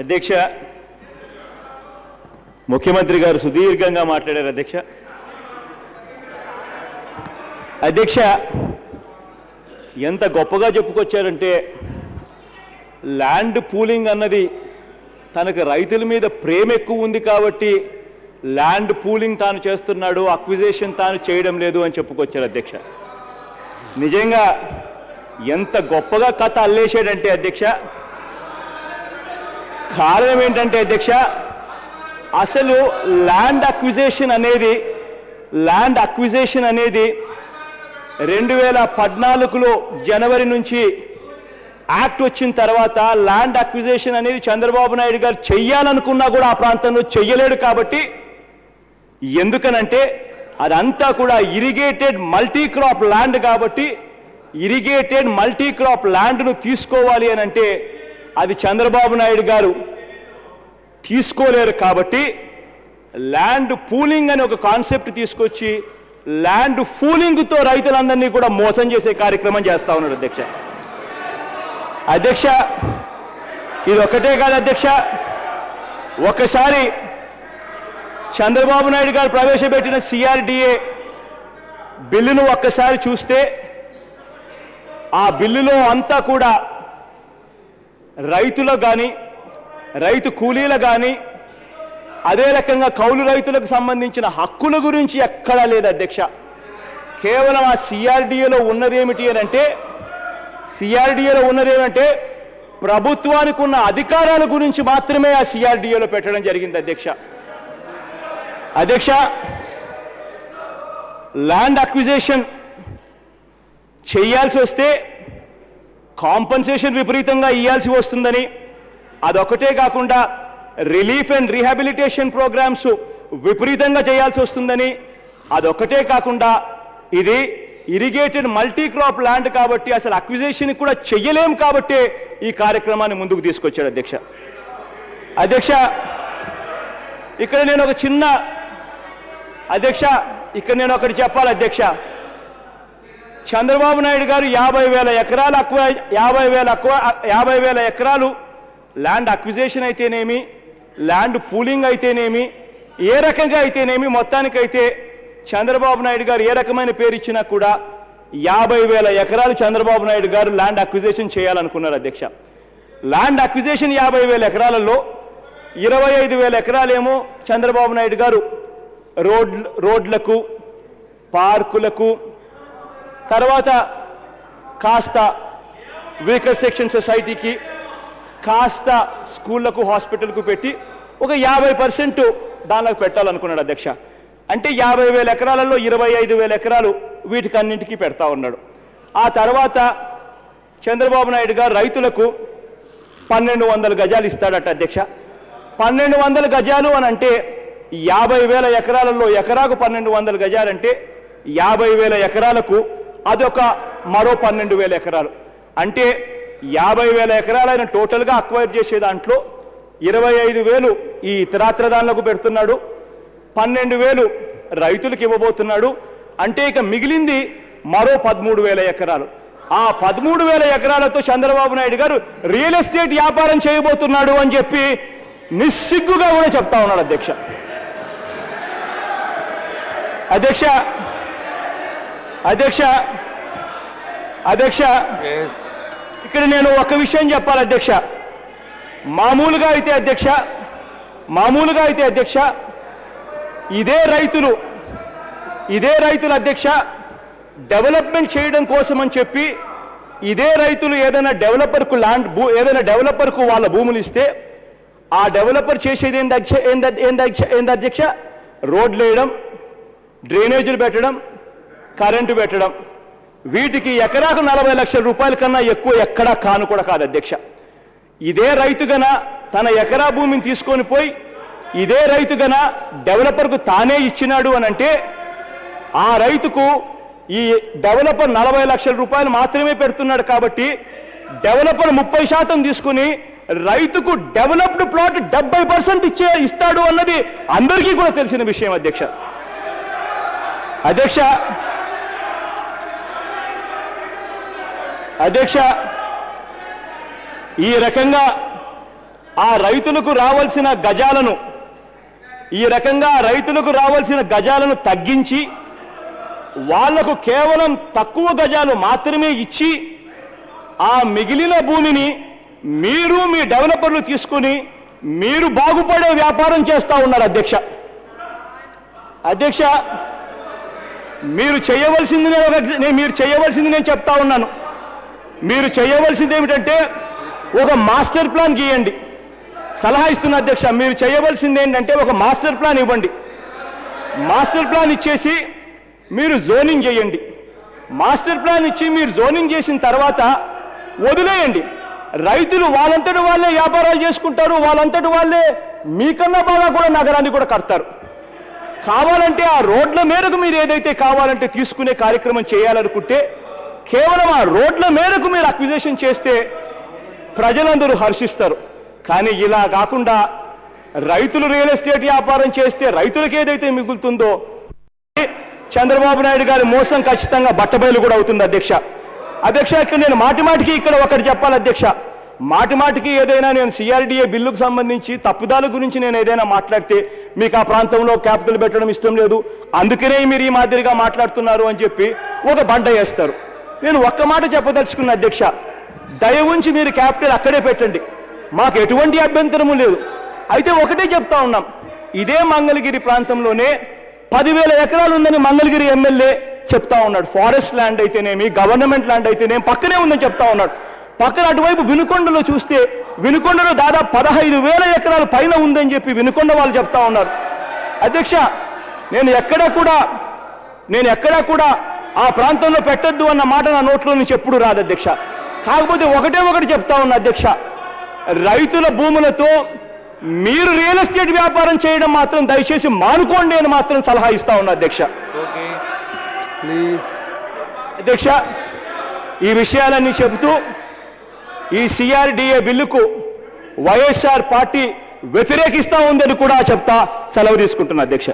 అధ్యక్ష, ముఖ్యమంత్రి గారు సుదీర్ఘంగా మాట్లాడారు. అధ్యక్ష ఎంత గొప్పగా చెప్పుకొచ్చారంటే, ల్యాండ్ పూలింగ్ అన్నది తనకు రైతుల మీద ప్రేమ ఎక్కువ ఉంది కాబట్టి ల్యాండ్ పూలింగ్ తాను చేస్తున్నాడు, అక్విజిషన్ తాను చేయడం లేదు అని చెప్పుకొచ్చారు. అధ్యక్ష నిజంగా ఎంత గొప్పగా కథ అల్లేశాడంటే అధ్యక్ష, కారణం ఏంటంటే అధ్యక్ష, అసలు ల్యాండ్ అక్విజిషన్ అనేది 2014లో జనవరి నుంచి యాక్ట్ వచ్చిన తర్వాత ల్యాండ్ అక్విజిషన్ అనేది చంద్రబాబు నాయుడు గారు చెయ్యాలనుకున్నా కూడా ఆ ప్రాంతంలో చెయ్యలేడు. కాబట్టి ఎందుకనంటే అదంతా కూడా ఇరిగేటెడ్ మల్టీ క్రాప్ ల్యాండ్ కాబట్టి ఇరిగేటెడ్ మల్టీ క్రాప్ ల్యాండ్ను తీసుకోవాలి అని అంటే అది చంద్రబాబు నాయుడు గారు తీసుకోలేరు. కాబట్టి ల్యాండ్ పూలింగ్ అనే ఒక కాన్సెప్ట్ తీసుకొచ్చి ల్యాండ్ పూలింగ్తో రైతులందరినీ కూడా మోసం చేసే కార్యక్రమం చేస్తా ఉన్నాడు. అధ్యక్ష ఇది ఒకటే కాదు అధ్యక్ష, ఒకసారి చంద్రబాబు నాయుడు గారు ప్రవేశపెట్టిన సిఆర్డిఏ బిల్లును ఒక్కసారి చూస్తే ఆ బిల్లులో అంతా కూడా రైతులకు కానీ రైతు కూలీలకు కానీ అదే రకంగా కౌలు రైతులకు సంబంధించిన హక్కుల గురించి ఎక్కడా లేదు అధ్యక్ష. కేవలం ఆ సిఆర్డిఏలో ఉన్నదేమిటి అని అంటే, ప్రభుత్వానికి ఉన్న అధికారాల గురించి మాత్రమే ఆ సిఆర్డిఏలో పెట్టడం జరిగింది. అధ్యక్ష ల్యాండ్ అక్విజిషన్ చేయాల్సి వస్తే కాంపన్సేషన్ విపరీతంగా ఇవ్వాల్సి వస్తుందని, అదొకటే కాకుండా రిలీఫ్ అండ్ రీహాబిలిటేషన్ ప్రోగ్రామ్స్ విపరీతంగా చేయాల్సి వస్తుందని, అదొకటే కాకుండా ఇది ఇరిగేటెడ్ మల్టీ క్రాప్ ల్యాండ్ కాబట్టి అసలు అక్విజిషన్ కూడా చెయ్యలేం కాబట్టి ఈ కార్యక్రమాన్ని ముందుకు తీసుకొచ్చాడు. అధ్యక్ష ఇక్కడ నేను ఒకటి చెప్పాలి అధ్యక్ష. చంద్రబాబు నాయుడు గారు 50,000 ఎకరాలు ల్యాండ్ అక్విజిషన్ అయితేనేమి, ల్యాండ్ పూలింగ్ అయితేనేమి, ఏ రకంగా అయితేనేమి, మొత్తానికైతే చంద్రబాబు నాయుడు గారు ఏ రకమైన పేరు ఇచ్చినా కూడా 50,000 ఎకరాలు చంద్రబాబు నాయుడు గారు ల్యాండ్ అక్విజిషన్ చేయాలనుకున్నారు. అధ్యక్ష ల్యాండ్ అక్విజిషన్ 50,000 ఎకరాలలో 25,000 ఎకరాలేమో చంద్రబాబు నాయుడు గారు రోడ్లకు, పార్కులకు, తర్వాత కాస్త వీకర్ సెక్షన్ సొసైటీకి, కాస్త స్కూళ్లకు, హాస్పిటల్కు పెట్టి ఒక 50% దానిలోకి పెట్టాలనుకున్నాడు. అధ్యక్ష అంటే 50,000 ఎకరాలలో 25,000 ఎకరాలు వీటికన్నింటికీ పెడతా ఉన్నాడు. ఆ తర్వాత చంద్రబాబు నాయుడు గారు రైతులకు 1,200 గజాలు ఇస్తాడట. అధ్యక్ష 1,200 గజాలు అని అంటే 50,000 ఎకరాలలో ఎకరాకు 1,200 గజాలంటే 50,000 ఎకరాలకు అదొక మరో 12,000 ఎకరాలు. అంటే 50,000 ఎకరాలైన టోటల్గా అక్వైర్ చేసే దాంట్లో 25,000 ఈ ఇతరాత్ర దానిలకు పెడుతున్నాడు, 12,000 రైతులకు ఇవ్వబోతున్నాడు. అంటే ఇక మిగిలింది మరో 13,000 ఎకరాలు. ఆ 13,000 ఎకరాలతో చంద్రబాబు నాయుడు గారు రియల్ ఎస్టేట్ వ్యాపారం చేయబోతున్నాడు అని చెప్పి నిస్సిగ్గుగా కూడా చెప్తా ఉన్నాడు. అధ్యక్ష ఇక్కడ నేను ఒక విషయం చెప్పాలి అధ్యక్ష. మామూలుగా అయితే అధ్యక్ష ఇదే రైతులు అధ్యక్ష డెవలప్మెంట్ చేయడం కోసం అని చెప్పి ఇదే రైతులు ఏదైనా డెవలపర్కు వాళ్ళ భూములు ఇస్తే ఆ డెవలపర్ చేసేది ఏంది అధ్యక్ష? రోడ్లు వేయడం, డ్రైనేజీలు పెట్టడం, కరెంటు పెట్టడం. వీటికి ఎకరాకు 40 లక్షల రూపాయల కన్నా ఎక్కువ ఎక్కడా కాను కూడా కాదు అధ్యక్ష. ఇదే రైతు గన తన ఎకరా భూమిని తీసుకొని పోయి ఇదే రైతు గన డెవలపర్కు తానే ఇచ్చినాడు అని అంటే ఆ రైతుకు ఈ డెవలపర్ 40 లక్షల రూపాయలు మాత్రమే పెడుతున్నాడు. కాబట్టి డెవలపర్ 30% తీసుకుని రైతుకు డెవలప్డ్ ప్లాట్ 70% ఇస్తాడు అన్నది అందరికీ కూడా తెలిసిన విషయం అధ్యక్ష ఈ రకంగా ఆ రైతులకు రావాల్సిన గజాలను ఈ రకంగా రైతులకు రావాల్సిన గజాలను తగ్గించి వాళ్లకు కేవలం తక్కువ గజాలు మాత్రమే ఇచ్చి ఆ మిగిలిన భూమిని మీరు మీ డెవలపర్లు తీసుకుని మీరు బాగుపడే వ్యాపారం చేస్తూ ఉన్నారు అధ్యక్ష మీరు చేయవలసింది నేను చెప్తా ఉన్నాను. మీరు చేయవలసింది ఏమిటంటే ఒక మాస్టర్ ప్లాన్ గీయండి. సలహా ఇస్తున్న అధ్యక్ష, మీరు చేయవలసింది ఏంటంటే ఒక మాస్టర్ ప్లాన్ ఇవ్వండి. మాస్టర్ ప్లాన్ ఇచ్చేసి మీరు జోనింగ్ చేయండి. మాస్టర్ ప్లాన్ ఇచ్చి మీరు జోనింగ్ చేసిన తర్వాత వదిలేయండి. రైతులు వాళ్ళంతటి వాళ్ళే వ్యాపారాలు చేసుకుంటారు, వాళ్ళంతటి వాళ్ళే మీకన్నా బాగా కూడా నగరాన్ని కూడా కడతారు. కావాలంటే ఆ రోడ్ల మేరకు మీరు ఏదైతే కావాలంటే తీసుకునే కార్యక్రమం చేయాలనుకుంటే కేవలం ఆ రోడ్ల మేరకు మీరు అక్విజిషన్ చేస్తే ప్రజలందరూ హర్షిస్తారు. కానీ ఇలా కాకుండా రైతులు రియల్ ఎస్టేట్ వ్యాపారం చేస్తే రైతులకు ఏదైతే మిగులుతుందో చంద్రబాబు నాయుడు గారి మోసం ఖచ్చితంగా బట్టబయలు కూడా అవుతుంది అధ్యక్ష. ఇక్కడ నేను మాటిమాటికి ఇక్కడ ఒకటి చెప్పాలి అధ్యక్ష, మాటిమాటికి ఏదైనా నేను సిఆర్డీఏ బిల్లుకు సంబంధించి తప్పుదాల గురించి నేను ఏదైనా మాట్లాడితే మీకు ఆ ప్రాంతంలో క్యాపిటల్ పెట్టడం ఇష్టం లేదు, అందుకనే మీరు ఈ మాదిరిగా మాట్లాడుతున్నారు అని చెప్పి ఒక బండ వేస్తారు. నేను ఒక్క మాట చెప్పదలుచుకున్న అధ్యక్ష, దయ ఉంచి మీరు క్యాపిటల్ అక్కడే పెట్టండి, మాకు ఎటువంటి అభ్యంతరము లేదు. అయితే ఒకటే చెప్తా ఉన్నాం, ఇదే మంగళగిరి ప్రాంతంలోనే 10,000 ఎకరాలు ఉందని మంగళగిరి ఎమ్మెల్యే చెప్తా ఉన్నాడు. ఫారెస్ట్ ల్యాండ్ అయితేనేమి గవర్నమెంట్ ల్యాండ్ అయితేనేమి పక్కనే ఉందని చెప్తా ఉన్నాడు. పక్కన అటువైపు వినుకొండలో చూస్తే వినుకొండలో దాదాపు 15,000 ఎకరాలు పైన ఉందని చెప్పి వినుకొండ వాళ్ళు చెప్తా ఉన్నారు. అధ్యక్ష, నేను ఎక్కడా కూడా ఆ ప్రాంతంలో పెట్టద్దు అన్న మాట నా నోట్లో నుంచి ఎప్పుడు రాదు అధ్యక్ష. కాకపోతే ఒకటి చెప్తా ఉన్నా అధ్యక్ష, రైతుల భూములతో మీరు రియల్ ఎస్టేట్ వ్యాపారం చేయడం మాత్రం దయచేసి మానుకోండి అని మాత్రం సలహా ఇస్తా ఉన్నా అధ్యక్ష. అధ్యక్ష, ఈ విషయాలన్నీ చెబుతూ ఈ సిఆర్డీఏ బిల్లుకు వైఎస్ఆర్ పార్టీ వ్యతిరేకిస్తా ఉందని కూడా చెప్తా సెలవు తీసుకుంటున్నా అధ్యక్ష.